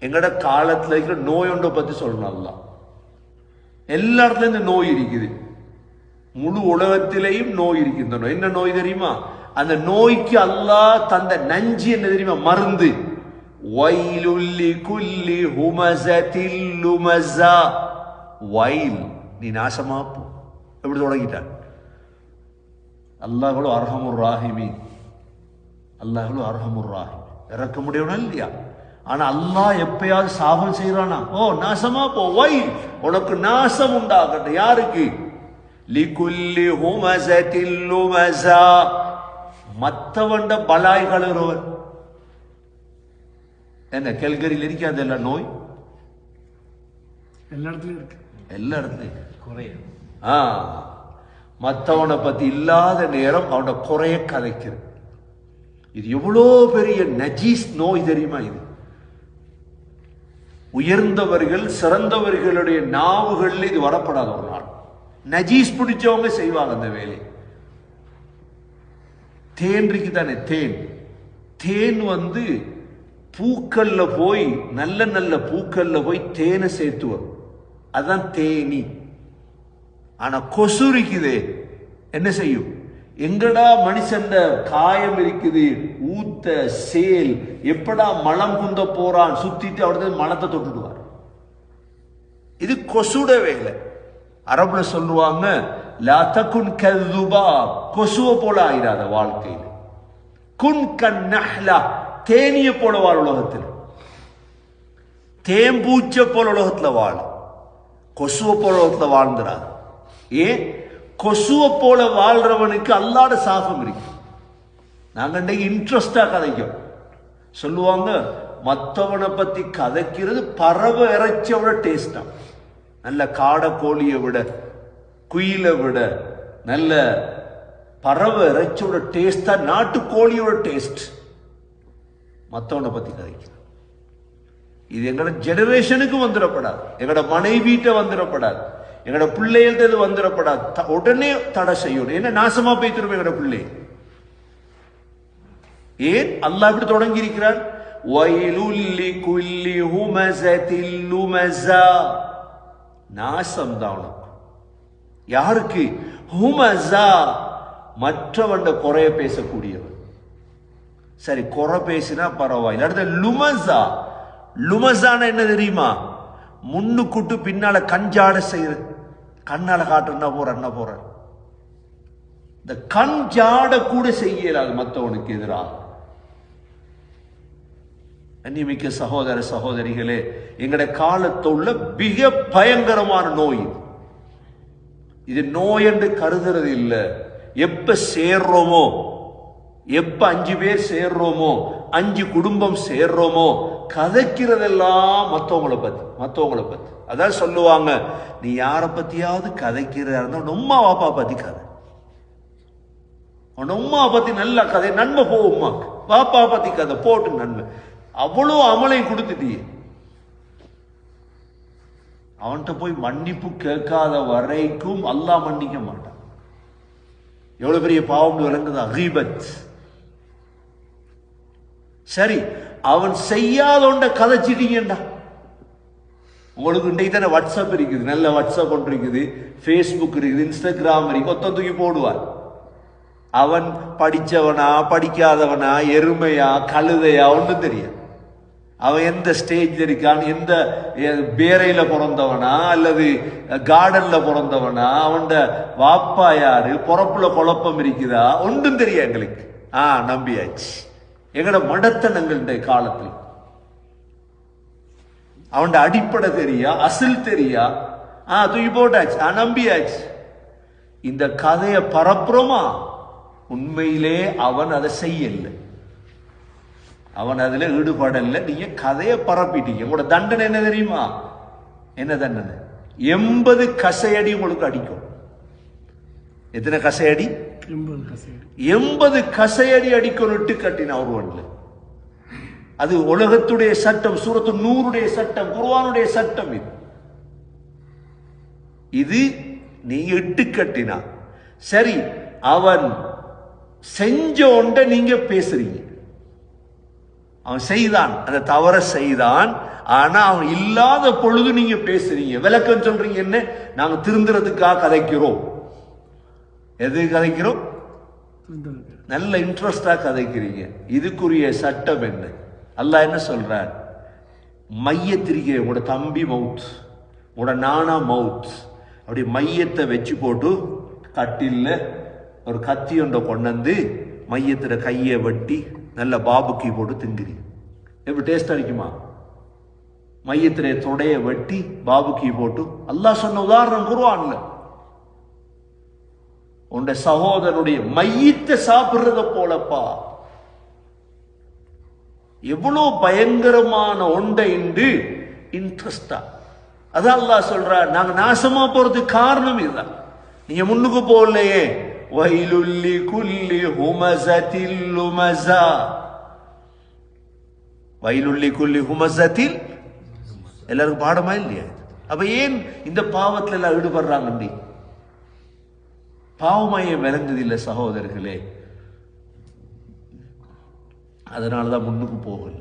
எங்கட காலத்துல இருக்கிற நோய் ஒன்றை பத்தி சொல்லணும். அல்லாஹ் எல்லா இடத்துல இந்த நோய் இருக்குது. முழு உலகத்திலேயும் நோய் இருக்கின்றன. என்ன நோய் தெரியுமா? அந்த நோய்க்கு அல்லாஹ் தந்த நஞ்சு என்ன தெரியுமா? மருந்து. வைலுல்லி குல்லி ஹுமஸத்தில் லுமஸா. வைல், நீ நாசமா போ. எப்படி தொடங்கிட்டான்? அல்லாஹ்வுல் அர்ஹமுர் ராஹிமீன். அல்லாஹ்வுல் அர்ஹமுர் ராஹிம், இறக்க முடியணும் இல்லையா? ஆனா அல்லாஹ் எப்பயாவது சாபம் செய்யறானா? ஓ நாசமா போ, வைல், உனக்கு நாசம் உண்டாகட்டும். யாருக்கு? லிகுல்லி ஹுமஸத்தில் லுமஸா, மத்தவண்ட பலாய்கள் ஒருவர். என்ன கெல்கரியில் இருக்காது எல்லா நோய்? எல்லா இடத்துலயும் இருக்கு. எல்லா இடத்துலயும் குறைய. மத்தவனை பத்தி இல்லாத நேரம் அவனோட குறைய கதைக்கிறது. இது எவ்வளோ பெரிய நஜீஸ் நோய் தெரியுமா? இது உயர்ந்தவர்கள் சிறந்தவர்களுடைய நாவுகள் இது வரப்படாத ஒரு நாள். நஜீஸ் பிடிச்சவங்க செய்வாங்க அந்த வேலை. தேன் இருக்கு தானே, தேன். தேன் பூக்கள்ல போய் நல்ல நல்ல பூக்கள்ல போய் தேனை சேர்த்துவோம். அதான் தேனி. ஆனா கொசு இருக்குது, என்ன செய்யும்? எங்கடா மனுஷன் காயம் இருக்குது, ஊத்த சேல், எப்படா மலம் குந்த போறான் சுத்திட்டு அவர்தான் மலத்தை தொட்டுடுவார். இது கொசுட வேலை. அரபுல சொல்லுவாங்க, லா தகுன் கல்துபா, கொசுவ போல ஆயிராத வாழ்க்கையில். குன் கன்னஹ்லா, தேனிய போல வாழ் உலகத்தில். தேம்பூச்ச போல உலகத்துல வாழ, கொசுவ போல உலகத்துல வாழ்ந்துடாது. ஏன்? கொசுவ போல வாழ்றவனுக்கு அல்லாட சாபம் இருக்கு. நாங்க இன்ட்ரெஸ்டா கதைக்கும். சொல்லுவாங்க, மற்றவனை பத்தி கதைக்கிறது பறவை இறைச்சியோட டேஸ்டா. நல்ல காடை கோழியை விட, குயிலை விட நல்ல பறவை இறைச்சியோட டேஸ்டா நாட்டு கோழியோட டேஸ்ட். மற்றவனை பத்தி கதைக்கிறது. இது எங்களோட ஜெனரேஷனுக்கு வந்துடப்படாது, எங்களோட மனைவிட்ட வந்துடப்படாது, எங்களோட பிள்ளைகள்ட்ட வந்துடப்படாது. உடனே தடை செய்யணும். என்ன நாசமா போய் திரும்ப எங்களோட பிள்ளை. ஏன் அல்லாஹ் இப்படி தொடங்கி இருக்கிறான்? வைலுல்லி குல்லி ஹுமஸத்தில் லுமஸா, நாசம் தான் உனக்கு. யாருக்கு? ஹுமஸா, மற்றவண்ட குறைய பேசக்கூடியவன். சரி, குறை பேசினா பரவாயில்லை. அடுத்த லுமஸா. லுமஸான என்ன தெரியுமா? முன்னுக்குட்டு பின்னால கஞ்சாட செய்யறது. கண்ணால காட்டுறா போற. இந்த கண் ஜாட கூட செய்யலாது மற்றவனுக்கு எதிராக. அந்நியமிக்க சகோதர சகோதரிகளே, எங்கட காலத்தில் உள்ள மிக பயங்கரமான நோய் இது. நோய் என்று கருதுறது இல்லை. எப்ப சேர்றோமோ, எப்ப 5 பேர் சேர்றோமோ, 5 குடும்பம் சேர்றோமோ, கதைக்கிறதெல்லாம் மற்றவங்களை பத்தி. அதான் சொல்லுவாங்க, நீ யாரை பத்தியாவது கதைக்கிறதா இருந்தா உன் உம்மா வாப்பா பத்தி கதை. உன் உம்மா பத்தி நல்ல கதை, நன்மை போ. உம்மாக்கு வாப்பா பத்தி கதை போட்டு நன்மை. அவ்வளோ அமலை கொடுத்துட்டியே. அவன்கிட்ட போய் மன்னிப்பு கேட்காத வரைக்கும் அல்லாஹ் மன்னிக்க மாட்டான். எவ்வளவு பெரிய பாவம் விளங்குது. அகீபத். சரி, அவன் செய்யாதோண்ட கதைச்சிட்டீங்கடா. உங்களுக்கு இன்றைக்கு தானே வாட்ஸ்அப் இருக்குது, நல்ல வாட்ஸ்அப் ஒன்று இருக்குது, ஃபேஸ்புக் இருக்குது, இன்ஸ்டாகிராம் இருக்கு. ஒத்த தூக்கி போடுவான். அவன் படிச்சவனா படிக்காதவனா, எருமையா கழுதையா ஒன்றும் தெரியாது. அவன் எந்த ஸ்டேஜ்ல இருக்கான், எந்த பேரையில பிறந்தவனா அல்லது கார்டன்ல பிறந்தவனா, அவன் வாப்பா யாரு, பொறப்புல குழப்பம் இருக்குதா, ஒன்றும் தெரியாது எங்களுக்கு. நம்பியாச்சு. எங்கட மடத்தனங்களுடைய காலத்தில் அவன் அடிப்படை தெரியா, அசில் தெரியா, தூக்கி போட்டாச்சு, நம்பியாச்சு. இந்த கதையை பரப்புறோமா? உண்மையிலே அவன் அதை செய்யல, அவன் அதுல ஈடுபடல. நீங்க கதையை பரப்பிட்டீங்க. உங்களோட தண்டனை என்ன தெரியுமா? என்ன தண்டனை? 80 கசையடி உங்களுக்கு அடிக்கும். எத்தனை கசையடி? 80 கசையடி அடிக்கும். இட்டு கட்டின ஒருவன்ல. அது உலகத்துடைய சட்டம், சூரத்து நூறுடைய சட்டம், குர்ஆனுடைய சட்டம். இது நீங்க இட்டு கட்டினா சரி. அவன் செஞ்ச ஒன்றை நீங்க பேசுறீங்க, அவன் செய்தான், அந்த தவற செய்தான். ஆனா அவன் இல்லாத பொழுது நீங்க பேசுறீங்க, விளக்கம் சொல்றீங்க. என்ன? நாங்க திருந்துறதுக்காக கதைக்கிறோம். எது கதைக்கிறோம்? நல்ல இன்ட்ரெஸ்டா கதைக்கிறீங்க. இதுக்குரிய சட்டம் என்ன? அல்லாஹ் என்ன சொல்றார்? மையத்திரிக்கை, உங்களோட தம்பி மவுத், உங்களோட நானா மவுத், அப்படி மையத்தை வச்சு போட்டு கட்டில்ல ஒரு கத்தி ஒன்றை கொண்டு வந்து மையத்துல கையை வெட்டி நல்ல பாபுக்கி போட்டு திங்குறீங்க. எப்படி டேஸ்ட் அடிக்குமா? மையத்திலே தொடைய வெட்டி பாபுக்கி போட்டு. அல்லாஹ் சொன்ன உதாரணம் குர்ஆன்ல. உன்னுடைய சகோதரனுடைய மையத்தை சாப்பிடுறத போலப்பா. எவ்வளவு பயங்கரமான ஒன்றை என்று இன்ட்ரெஸ்டா. அதான் அல்லாஹ் சொல்றார், நாங்க நாசமா போறதுக்கு காரணம் இதுதான். நீங்க முன்னுக்கு போகலையே. வயலுல்லி குல்லி ஹுமஸத்தில் லுமஸா, வயலுல்லி குல்லி ஹுமஸத்தில். எல்லாருக்கும் பாடமா இல்லையா? அப்ப ஏன் இந்த பாவத்துல எல்லாம் ஈடுபடுறாங்க? பாவமாயே விளங்குது இல்லை சகோதரர்களே. அதனாலதான் முன்னுக்கு போகல.